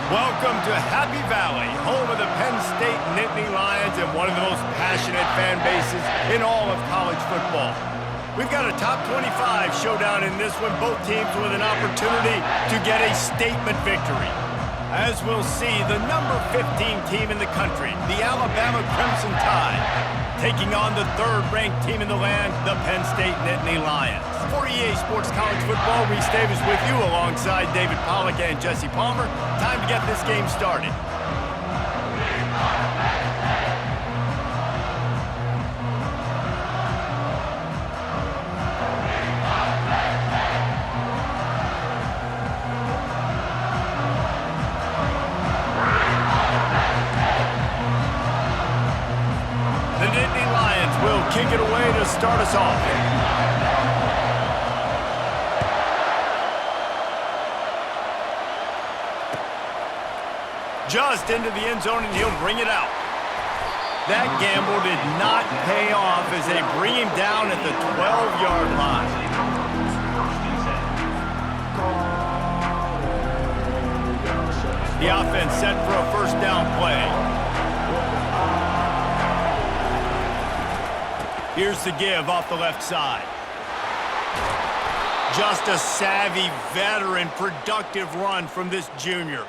Welcome to Happy Valley, home of the Penn State Nittany Lions and one of the most passionate fan bases in all of college football. We've got a top 25 showdown in this one, both teams with an opportunity to get a statement victory. As we'll see, the number 15 team in the country, the Alabama Crimson Tide, taking on the third-ranked team in the land, the Penn State Nittany Lions. For EA Sports College Football, Reese Davis with you alongside David Pollack and Jesse Palmer. Time to get this game started. The Nittany Lions will kick it away to start us off. Just into the end zone, and he'll bring it out. That gamble did not pay off as they bring him down at the 12-yard line. The offense set for a first down play. Here's the give off the left side. Just a savvy, veteran, productive run from this junior.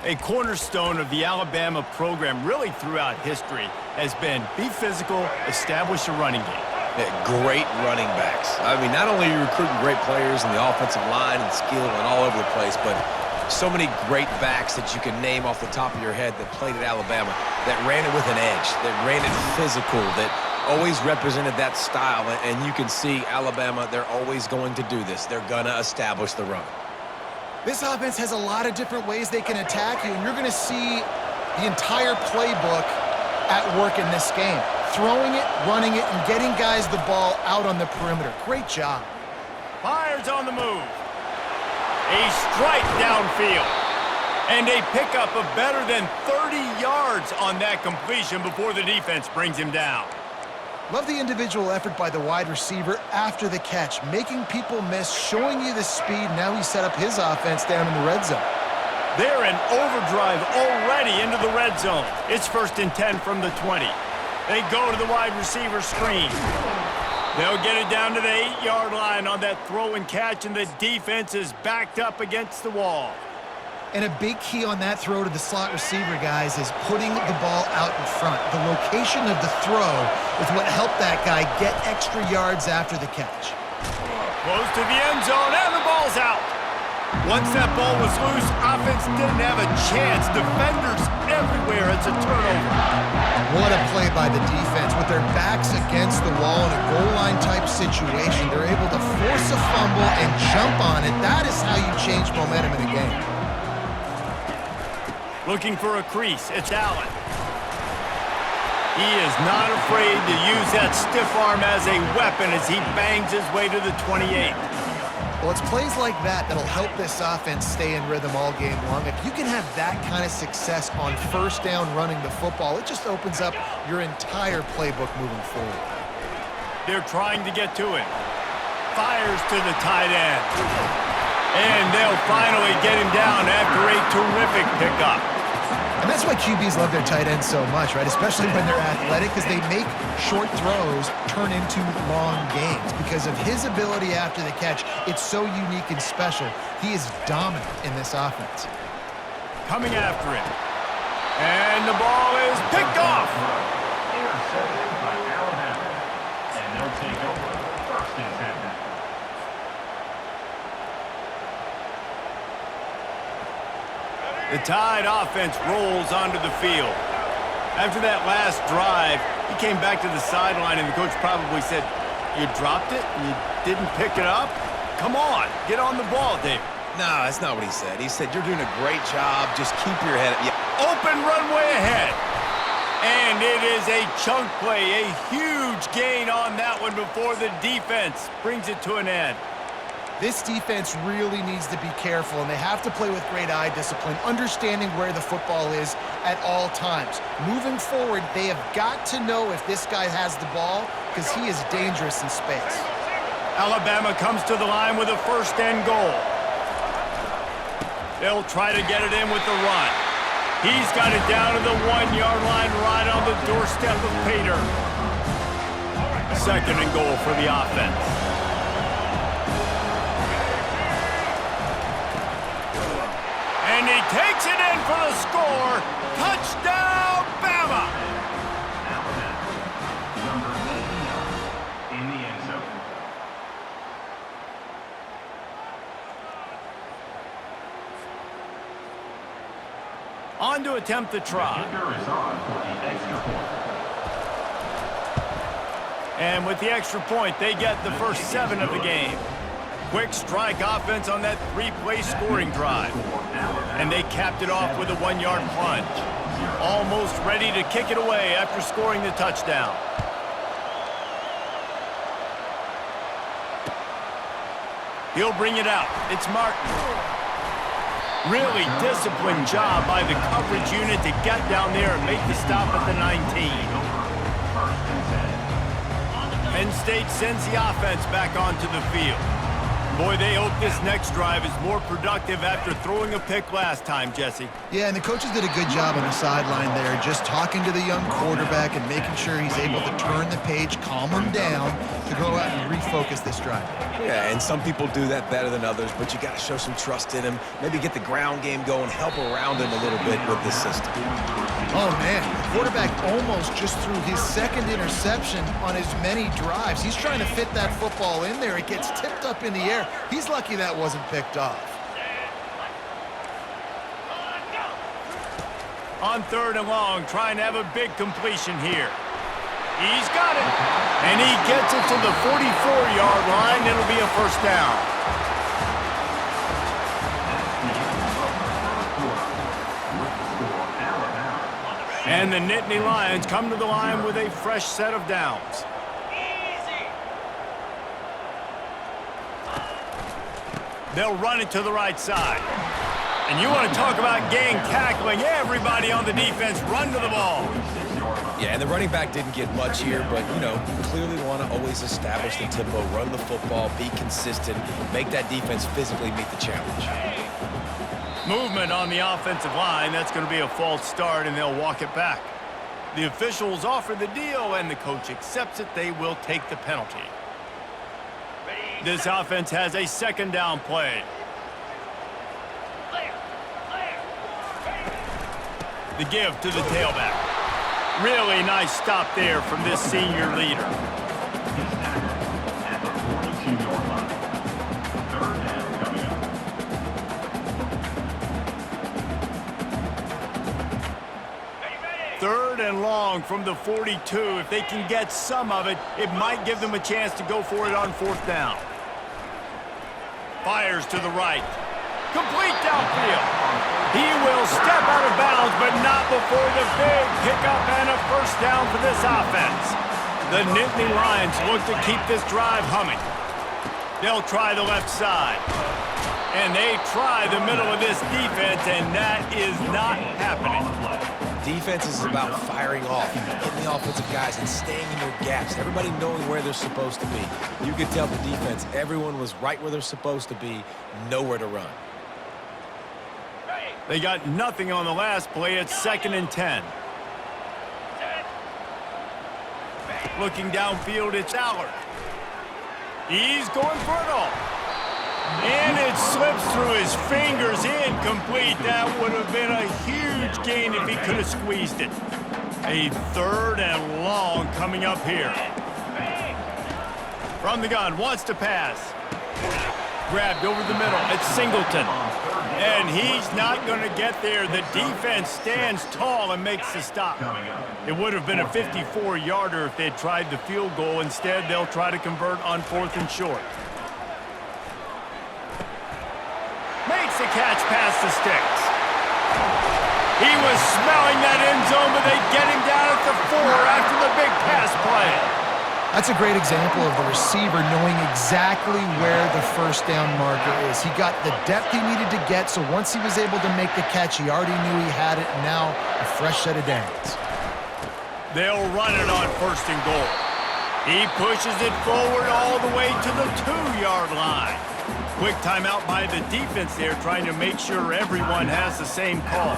A cornerstone of the Alabama program really throughout history has been be physical, establish a running game. Yeah, great running backs. I mean, not only are you recruiting great players in the offensive line and skill and all over the place, but so many great backs that you can name off the top of your head that played at Alabama, that ran it with an edge, that ran it physical, that always represented that style. And you can see Alabama, they're always going to do this. They're going to establish the run. This offense has a lot of different ways they can attack you, and you're going to see the entire playbook at work in this game. Throwing it, running it, and getting guys the ball out on the perimeter. Great job. Fires on the move. A strike downfield. And a pickup of better than 30 yards on that completion before the defense brings him down. Love the individual effort by the wide receiver after the catch, making people miss, showing you the speed. Now he set up his offense down in the red zone. They're in overdrive already into the red zone. It's 1st and 10 from the 20. They go to the wide receiver screen. They'll get it down to the 8-yard line on that throw and catch, and the defense is backed up against the wall. And a big key on that throw to the slot receiver, guys, is putting the ball out in front. The location of the throw is what helped that guy get extra yards after the catch. Close to the end zone, and the ball's out. Once that ball was loose, offense didn't have a chance. Defenders everywhere. It's a turnover. What a play by the defense. With their backs against the wall in a goal line type situation, they're able to force a fumble and jump on it. That is how you change momentum in a game. Looking for a crease, it's Allen. He is not afraid to use that stiff arm as a weapon as he bangs his way to the 28. Well, it's plays like that that'll help this offense stay in rhythm all game long. If you can have that kind of success on first down running the football, it just opens up your entire playbook moving forward. They're trying to get to him. Fires to the tight end. And they'll finally get him down after a terrific pickup. And that's why QBs love their tight ends so much, right? Especially when they're athletic, because they make short throws turn into long gains. Because of his ability after the catch, it's so unique and special. He is dominant in this offense. Coming after him. And the ball is picked off. Intercepted by Alabama. And they'll take over 1st and 10 now. The Tide offense rolls onto the field. After that last drive, he came back to the sideline, and the coach probably said, "You dropped it? You didn't pick it up? Come on, get on the ball, David." No, that's not what he said. He said, you're doing a great job. Just keep your head up. Yeah. Open runway ahead. And it is a chunk play, a huge gain on that one before the defense brings it to an end. This defense really needs to be careful, and they have to play with great eye discipline, understanding where the football is at all times. Moving forward, they have got to know if this guy has the ball, because he is dangerous in space. Alabama comes to the line with a 1st and goal. They'll try to get it in with the run. He's got it down to the 1-yard line right on the doorstep of Pater. 2nd and goal for the offense. And he takes it in for the score. Touchdown, Bama! Number 89 in the end zone. On to attempt the try. Kicker is on for the extra point. And with the extra point, they get the first 7 of the game. Quick strike offense on that 3-play scoring drive. And they capped it off with a 1-yard plunge. Almost ready to kick it away after scoring the touchdown. He'll bring it out. It's Martin. Really disciplined job by the coverage unit to get down there and make the stop at the 19. Penn State sends the offense back onto the field. Boy, they hope this next drive is more productive after throwing a pick last time, Jesse. Yeah, and the coaches did a good job on the sideline there, just talking to the young quarterback and making sure he's able to turn the page, calm him down, to go out and refocus this drive. Yeah, and some people do that better than others, but you got to show some trust in him. Maybe get the ground game going, help around him a little bit with this system. Oh, man, the quarterback almost just threw his 2nd interception on as many drives. He's trying to fit that football in there. It gets tipped up in the air. He's lucky that wasn't picked off. On 3rd and long, trying to have a big completion here. He's got it. And he gets it to the 44-yard line. It'll be a first down. And the Nittany Lions come to the line with a fresh set of downs. They'll run it to the right side. And you want to talk about gang tackling. Everybody on the defense run to the ball. Yeah, and the running back didn't get much here, but, you know, clearly want to always establish the tempo, run the football, be consistent, make that defense physically meet the challenge. Movement on the offensive line. That's going to be a false start, and they'll walk it back. The officials offer the deal, and the coach accepts it. They will take the penalty. This offense has a 2nd down play. The give to the tailback. Really nice stop there from this senior leader. At the 42-yard line. 3rd down coming up. Third and long from the 42. If they can get some of it, it might give them a chance to go for it on 4th down. Fires to the right. Complete downfield. He will step out of bounds, but not before the big pickup and a first down for this offense. The Nittany Lions look to keep this drive humming. They'll try the left side. And they try the middle of this defense, and that is not happening. Defense is about firing off, hitting the offensive guys and staying in their gaps, everybody knowing where they're supposed to be. You could tell the defense, everyone was right where they're supposed to be, nowhere to run. They got nothing on the last play. It's 2nd and 10. Looking downfield, it's Allard. He's going for it all. And it slips through his fingers, incomplete. That would have been a huge gain if he could have squeezed it. A 3rd and long coming up here. From the gun, wants to pass. Grabbed over the middle, it's Singleton. And he's not going to get there. The defense stands tall and makes the stop. It would have been a 54-yarder if they'd tried the field goal. Instead, they'll try to convert on 4th and short. Makes the catch past the sticks. He was smelling that end zone, but they get him down at the 4 after the big pass play. That's a great example of the receiver knowing exactly where the first down marker is. He got the depth he needed to get, so once he was able to make the catch, he already knew he had it, and now a fresh set of downs. They'll run it on 1st and goal. He pushes it forward all the way to the 2-yard line. Quick timeout by the defense there, trying to make sure everyone has the same call.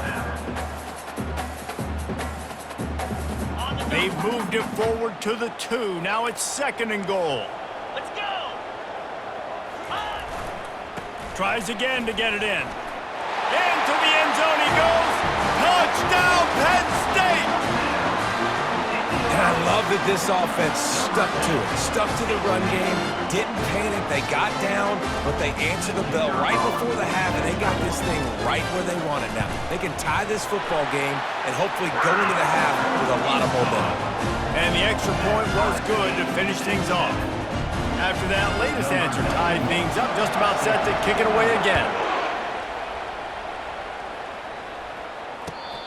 They've moved it forward to the 2. Now it's 2nd and goal. Let's go. Tries again to get it in. Into the end zone he goes. Touchdown, Penn State! And I love that this offense stuck to it. Stuck to the run game. Didn't panic. They got down, but they answered the bell right before the half, and they got this thing right where they want it now. They can tie this football game and hopefully go into the half with a lot of momentum. And the extra point was good to finish things off. After that latest answer tied things up, just about set to kick it away again.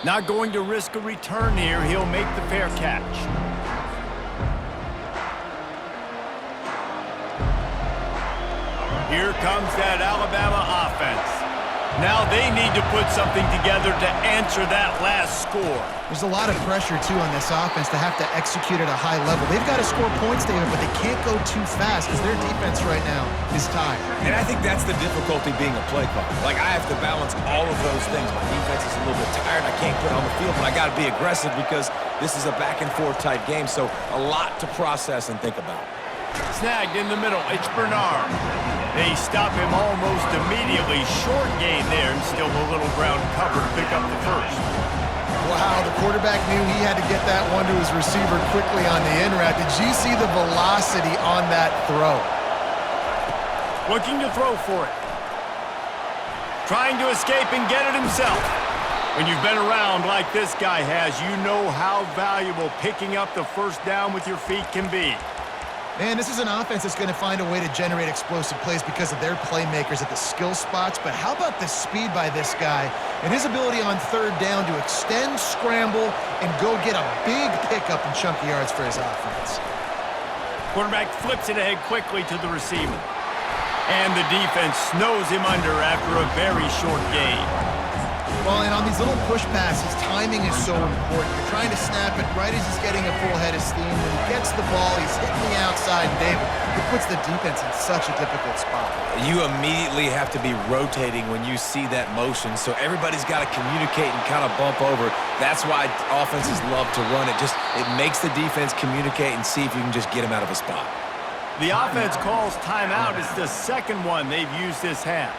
Not going to risk a return here. He'll make the fair catch. Here comes that Alabama offense. Now they need to put something together to answer that last score. There's a lot of pressure, too, on this offense to have to execute at a high level. They've got to score points, David, but they can't go too fast because their defense right now is tired. And I think that's the difficulty being a play caller. Like, I have to balance all of those things. My defense is a little bit tired. I can't put it on the field, but I got to be aggressive because this is a back-and-forth type game, so a lot to process and think about. Snagged in the middle. It's Bernard. They stop him almost immediately. Short gain there and still a little ground cover to pick up the first. Wow, the quarterback knew he had to get that one to his receiver quickly on the in route. Did you see the velocity on that throw? Looking to throw for it. Trying to escape and get it himself. When you've been around like this guy has, you know how valuable picking up the first down with your feet can be. Man, this is an offense that's going to find a way to generate explosive plays because of their playmakers at the skill spots. But how about the speed by this guy and his ability on 3rd down to extend, scramble, and go get a big pickup and chunky yards for his offense? Quarterback flips it ahead quickly to the receiver. And the defense snows him under after a very short gain. Well, and on these little push passes, timing is so important. You're trying to snap it right as he's getting a full head of steam. When he gets the ball, he's hitting the outside, and David, it puts the defense in such a difficult spot. You immediately have to be rotating when you see that motion, so everybody's got to communicate and kind of bump over. That's why offenses love to run it. It makes the defense communicate and see if you can just get him out of a spot. The offense calls timeout. It's the 2nd one they've used this half.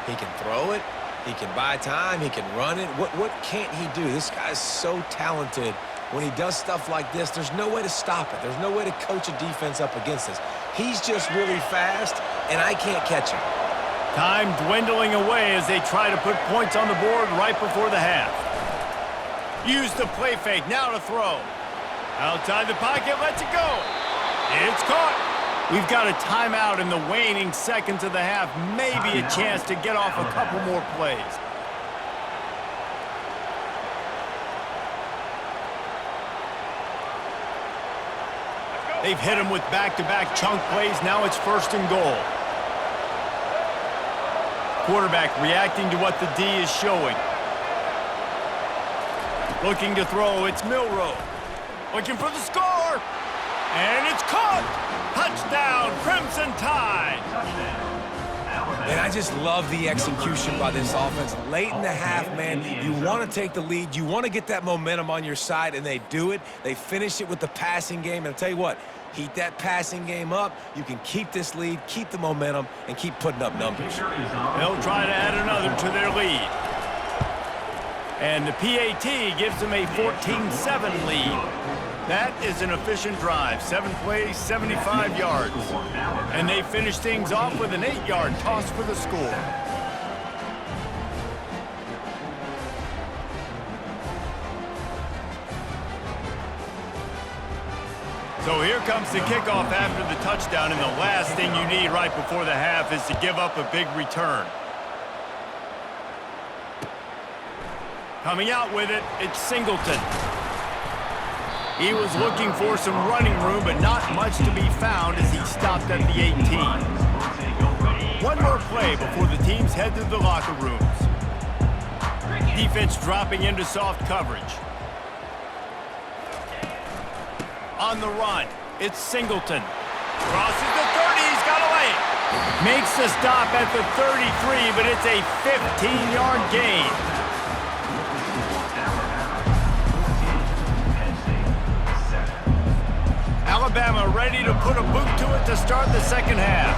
He can throw it. He can buy time. He can run it. What can't he do? This guy's so talented. When he does stuff like this, there's no way to stop it. There's no way to coach a defense up against this. He's just really fast, and I can't catch him. Time dwindling away as they try to put points on the board right before the half. Use the play fake. Now to throw. Outside the pocket. Lets it go. It's caught. We've got a timeout in the waning seconds of the half. Maybe a chance to get off a couple more plays. They've hit him with back-to-back chunk plays. Now it's 1st and goal. Quarterback reacting to what the D is showing. Looking to throw. It's Milroe. Looking for the score. And it's caught. Touchdown, Crimson Tide. And I just love the execution by this offense. Late in the half, man, you want to take the lead. You want to get that momentum on your side, and they do it. They finish it with the passing game. And I'll tell you what, heat that passing game up. You can keep this lead, keep the momentum, and keep putting up numbers. They'll try to add another to their lead. And the PAT gives them a 14-7 lead. That is an efficient drive. 7 plays, 75 yards. And they finish things off with an 8-yard toss for the score. So here comes the kickoff after the touchdown, and the last thing you need right before the half is to give up a big return. Coming out with it, it's Singleton. He was looking for some running room, but not much to be found as he stopped at the 18. One more play before the teams head to the locker rooms. Defense dropping into soft coverage. On the run, it's Singleton. Crosses the 30, he's got away. Makes the stop at the 33, but it's a 15-yard gain. Alabama ready to put a boot to it to start the second half.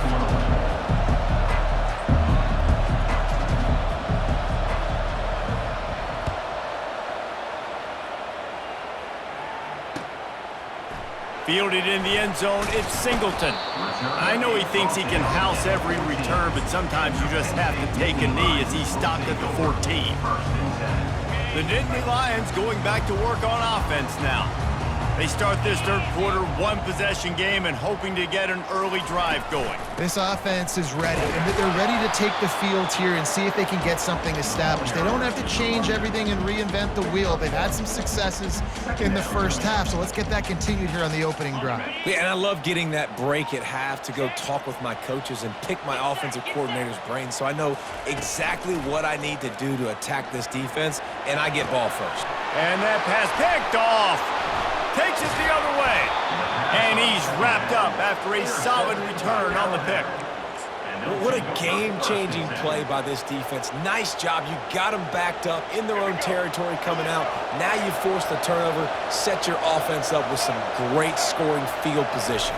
Fielded in the end zone, it's Singleton. I know he thinks he can house every return, but sometimes you just have to take a knee as he stopped at the 14. The Nittany Lions going back to work on offense now. They start this third quarter one-possession game and hoping to get an early drive going. This offense is ready, and they're ready to take the field here and see if they can get something established. They don't have to change everything and reinvent the wheel. They've had some successes in the first half, so let's get that continued here on the opening drive. Yeah, and I love getting that break at half to go talk with my coaches and pick my offensive coordinator's brain so I know exactly what I need to do to attack this defense, and I get ball first. And that pass picked off. Takes it the other way. And he's wrapped up after a solid return on the pick. What a game-changing play by this defense. Nice job. You got them backed up in their own territory coming out. Now you force the turnover, set your offense up with some great scoring field position.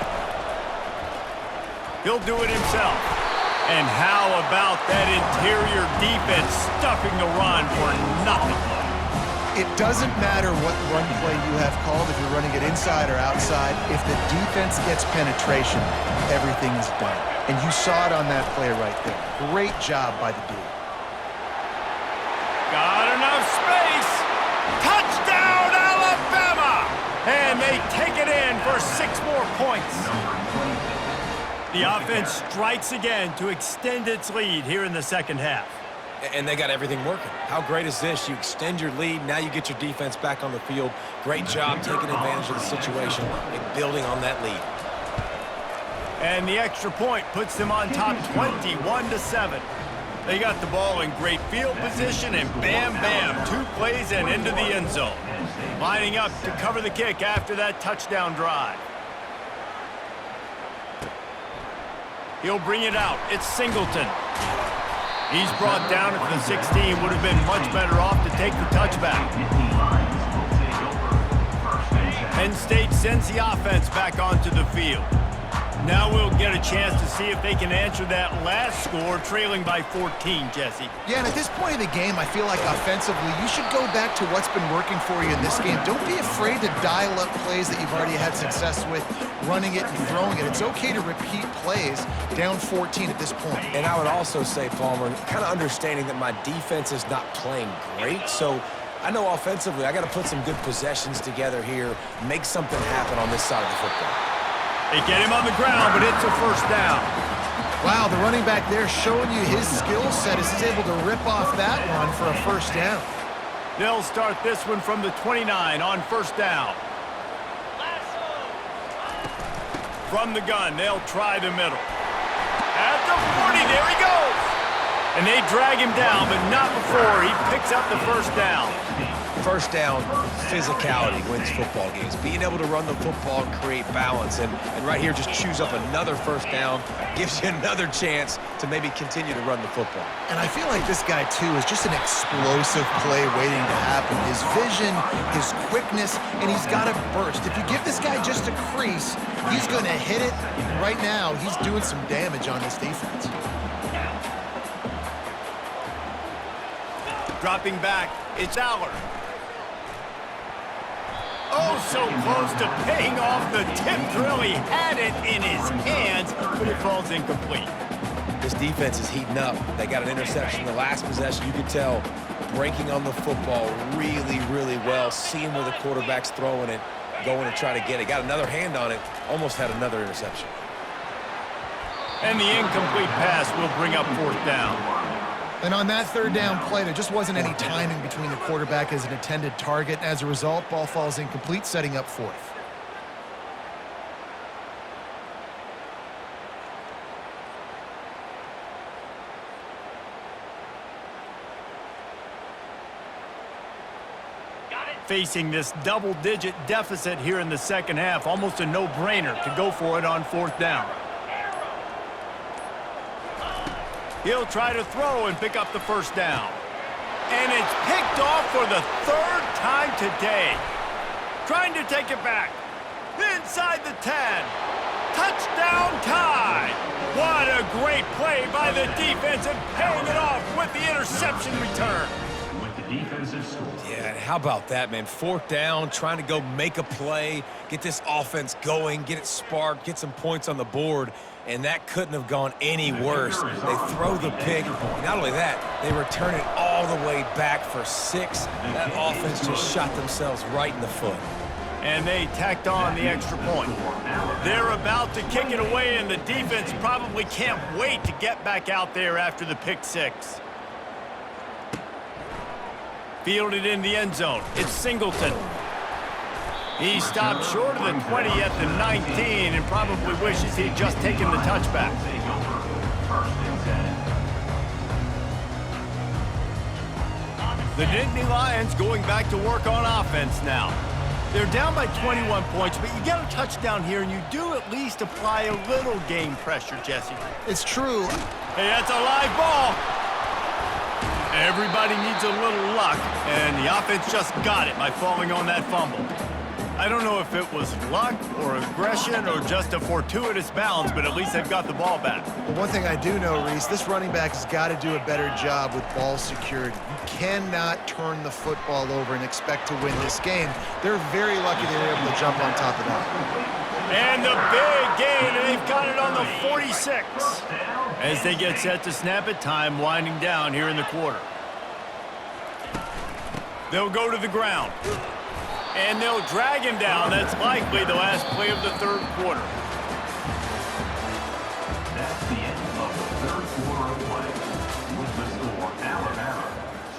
He'll do it himself. And how about that interior defense stuffing the run for nothing? It doesn't matter what run play you have called, if you're running it inside or outside. If the defense gets penetration, everything is done. And you saw it on that play right there. Great job by the D. Got enough space. Touchdown, Alabama! And they take it in for 6 more points. The offense strikes again to extend its lead here in the second half. And they got everything working. How great is this? You extend your lead. Now you get your defense back on the field. Great job taking advantage of the situation and building on that lead. And the extra point puts them on top 21-7. They got the ball in great field position, and bam, bam, 2 plays and into the end zone. Lining up to cover the kick after that touchdown drive. He'll bring it out. It's Singleton. He's brought down at the 16. Would have been much better off to take the touchback. Penn State sends the offense back onto the field. Now we'll get a chance to see if they can answer that last score, trailing by 14, Jesse. Yeah, and at this point of the game, I feel like offensively, you should go back to what's been working for you in this game. Don't be afraid to dial up plays that you've already had success with, running it and throwing it. It's okay to repeat plays down 14 at this point. And I would also say, Palmer, kind of understanding that my defense is not playing great, so I know offensively I got to put some good possessions together here, make something happen on this side of the football. They get him on the ground, but it's a first down. Wow, the running back there showing you his skill set as he's able to rip off that one for a first down. They'll start this one from the 29 on first down. From the gun, they'll try the middle. At the 40, there he goes. And they drag him down, but not before he picks up the first down. First down, physicality wins football games. Being able to run the football and create balance. And right here, just choose up another first down. Gives you another chance to maybe continue to run the football. And I feel like this guy, too, is just an explosive play waiting to happen. His vision, his quickness, and he's got a burst. If you give this guy just a crease, he's going to hit it. And right now, he's doing some damage on this defense. Dropping back, it's Allard. Oh, so close to paying off the tip drill. He had it in his hands, but it falls incomplete. This defense is heating up. They got an interception the last possession. You could tell breaking on the football really, really well, seeing where the quarterback's throwing it, going to try to get it. Got another hand on it, almost had another interception. And the incomplete pass will bring up fourth down. And on that third down play, there just wasn't any timing between the quarterback as an intended target. As a result, ball falls incomplete, setting up fourth. Facing this double-digit deficit here in the second half, almost a no-brainer to go for it on fourth down. He'll try to throw and pick up the first down. And it's picked off for the third time today. Trying to take it back. Inside the 10. Touchdown tie. What a great play by the defense and paying it off with the interception return. With the defensive score. Yeah, and how about that, man? Fourth down, trying to go make a play, get this offense going, get it sparked, get some points on the board, and that couldn't have gone any worse. They throw the pick. Not only that, they return it all the way back for 6. That offense just shot themselves right in the foot. And they tacked on the extra point. They're about to kick it away, and the defense probably can't wait to get back out there after the pick 6. Fielded in the end zone. It's Singleton. He stopped short of the 20 at the 19 and probably wishes he'd just taken the touchback. The Nittany Lions going back to work on offense now. They're down by 21 points, but you get a touchdown here, and you do at least apply a little game pressure, Jesse. It's true. Hey, that's a live ball. Everybody needs a little luck, and the offense just got it by falling on that fumble. I don't know if it was luck or aggression or just a fortuitous bounce, but at least they've got the ball back. Well, one thing I do know, Reese, this running back has got to do a better job with ball security. You cannot turn the football over and expect to win this game. They're very lucky they were able to jump on top of that. And the big gain, and they've got it on the 46. As they get set to snap it, time winding down here in the quarter. They'll go to the ground. And they'll drag him down. That's likely the last play of the third quarter. That's the end of the third quarter of play. With the score, Alabama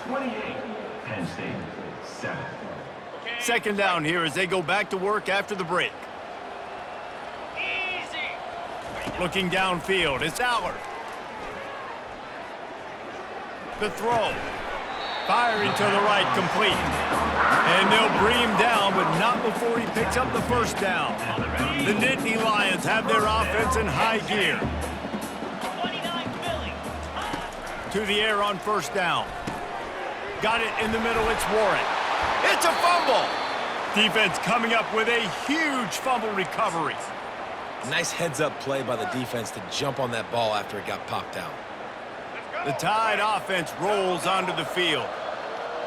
28, Penn State 7. Second down here as they go back to work after the break. Looking downfield, it's Allard. The throw. Firing to the right, complete. And they'll bring him down, but not before he picks up the first down. The Nittany Lions have their offense in high gear. To the air on first down. Got it in the middle, it's Warren. It's a fumble! Defense coming up with a huge fumble recovery. Nice heads-up play by the defense to jump on that ball after it got popped out. The Tide offense rolls onto the field.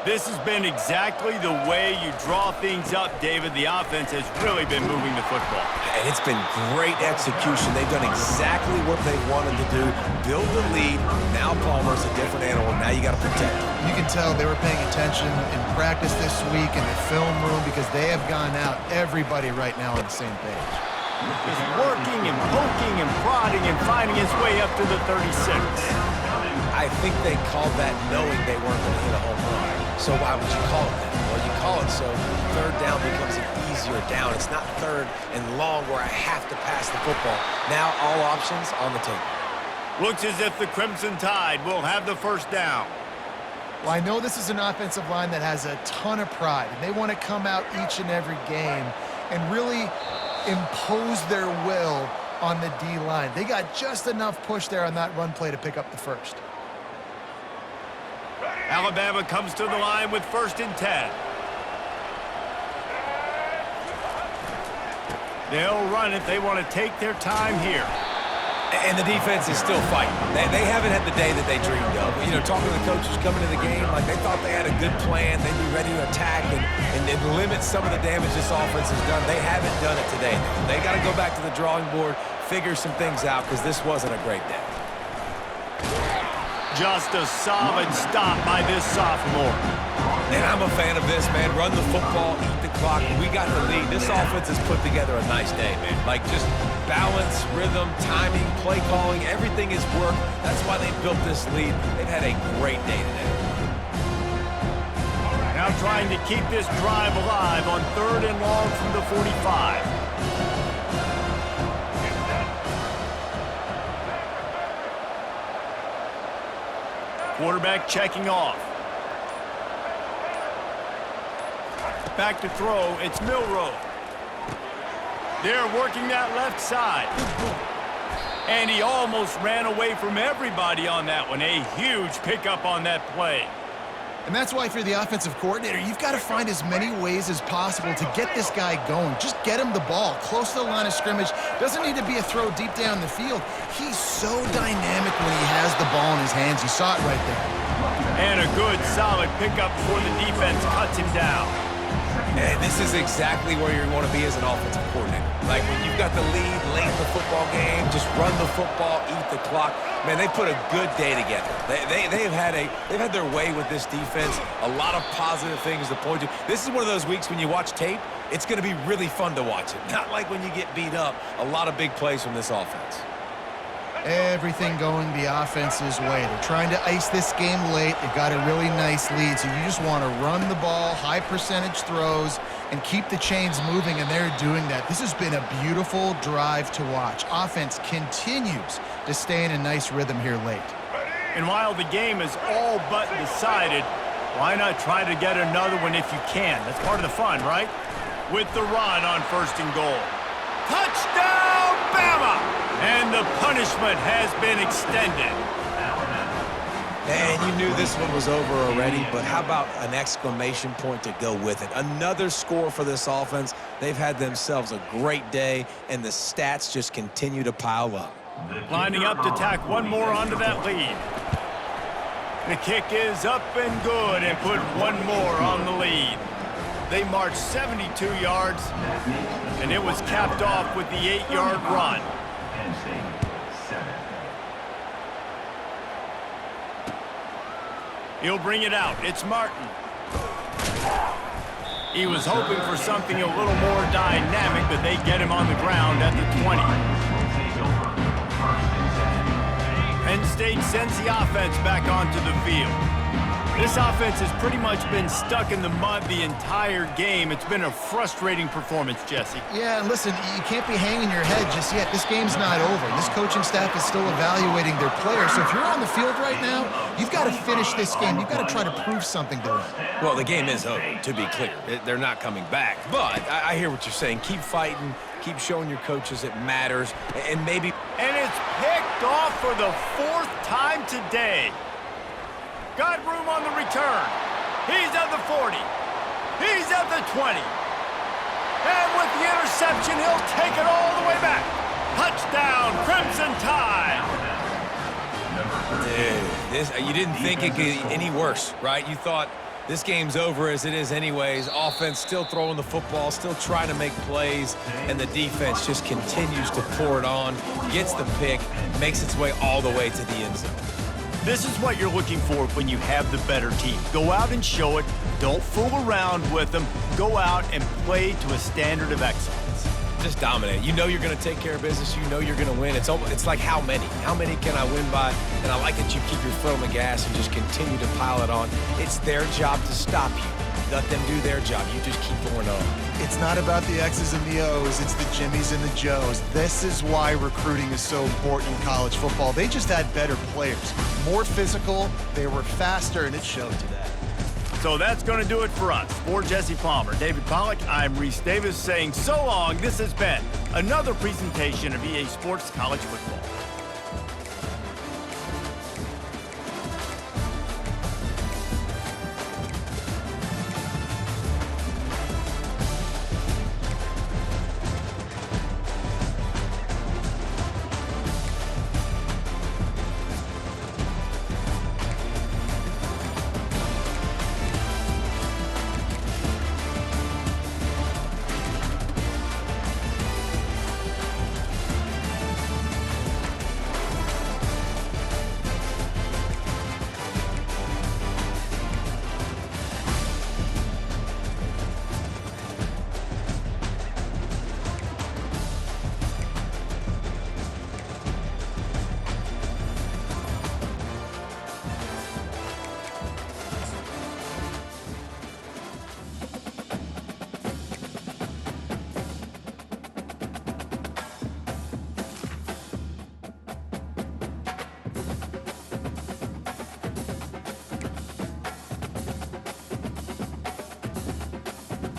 This has been exactly the way you draw things up, David. The offense has really been moving the football. And it's been great execution. They've done exactly what they wanted to do. Build the lead. Now Palmer's a different animal. Now you got to protect him. You can tell they were paying attention in practice this week in the film room because they have gone out, everybody right now on the same page. Just working and poking and prodding and finding his way up to the 36. I think they called that knowing they weren't going to hit a home run. So why would you call it that? Well, you call it so third down becomes an easier down. It's not third and long where I have to pass the football. Now all options on the table. Looks as if the Crimson Tide will have the first down. Well, I know this is an offensive line that has a ton of pride, and they want to come out each and every game and really impose their will on the D-line. They got just enough push there on that run play to pick up the first. Alabama comes to the line with 1st and 10. They'll run it. They want to take their time here. And the defense is still fighting. They haven't had the day that they dreamed of. You know, talking to the coaches coming to the game, like they thought they had a good plan. They'd be ready to attack and limit some of the damage this offense has done. They haven't done it today. They got to go back to the drawing board, figure some things out, because this wasn't a great day. Just a solid stop by this sophomore. And I'm a fan of this, man. Run the football, eat the clock. We got the lead. This offense has put together a nice day, man. Like just balance, rhythm, timing, play calling, everything is work. That's why they built this lead. They've had a great day today. Now trying to keep this drive alive on 3rd and long from the 45. Quarterback checking off. Back to throw, it's Milroe. They're working that left side. And he almost ran away from everybody on that one. A huge pickup on that play. And that's why if you're the offensive coordinator, you've got to find as many ways as possible to get this guy going. Just get him the ball close to the line of scrimmage. Doesn't need to be a throw deep down the field. He's so dynamic when he has the ball in his hands. You saw it right there. And a good, solid pickup before the defense cuts him down. And this is exactly where you want to be as an offensive coordinator. Like when you've got the lead late in the football game, just run the football, eat the clock. Man, they put a good day together. They've had their way with this defense. A lot of positive things to point to. This is one of those weeks when you watch tape, it's going to be really fun to watch it. Not like when you get beat up. A lot of big plays from this offense. Everything going the offense's way. They're trying to ice this game late. They've got a really nice lead, so you just want to run the ball, high percentage throws, and keep the chains moving, and they're doing that. This has been a beautiful drive to watch. Offense continues to stay in a nice rhythm here late. And while the game is all but decided, why not try to get another one if you can? That's part of the fun, right? With the run on 1st and goal. Touchdown, Bama! And the punishment has been extended. And you knew this one was over already, but how about an exclamation point to go with it? Another score for this offense. They've had themselves a great day, and the stats just continue to pile up. Lining up to tack one more onto that lead. The kick is up and good and put one more on the lead. They marched 72 yards, and it was capped off with the 8-yard run. Penn State 7. He'll bring it out. It's Martin. He was hoping for something a little more dynamic, but they get him on the ground at the 20. Penn State sends the offense back onto the field. This offense has pretty much been stuck in the mud the entire game. It's been a frustrating performance, Jesse. Yeah, and listen, you can't be hanging your head just yet. This game's not over. This coaching staff is still evaluating their players. So if you're on the field right now, you've got to finish this game. You've got to try to prove something to them. Well, the game is over, to be clear. They're not coming back. But I hear what you're saying. Keep fighting. Keep showing your coaches it matters. And maybe... And it's picked off for the 4th time today. Got room on the return. He's at the 40. He's at the 20. And with the interception, he'll take it all the way back. Touchdown, Crimson Tide. Dude, you didn't think it could get any worse, right? You thought this game's over as it is anyways. Offense still throwing the football, still trying to make plays, and the defense just continues to pour it on, gets the pick, makes its way all the way to the end zone. This is what you're looking for when you have the better team. Go out and show it. Don't fool around with them. Go out and play to a standard of excellence. Just dominate. You know you're going to take care of business. You know you're going to win. It's like how many? How many can I win by? And I like that you keep your foot on the gas and just continue to pile it on. It's their job to stop you. Let them do their job. You just keep going on. It's not about the X's and the O's. It's the Jimmies and the Joes. This is why recruiting is so important in college football. They just had better players, more physical, they were faster, and it showed today. So that's going to do it for us. For Jesse Palmer, David Pollack, I'm Reese Davis saying so long. This has been another presentation of EA Sports College Football.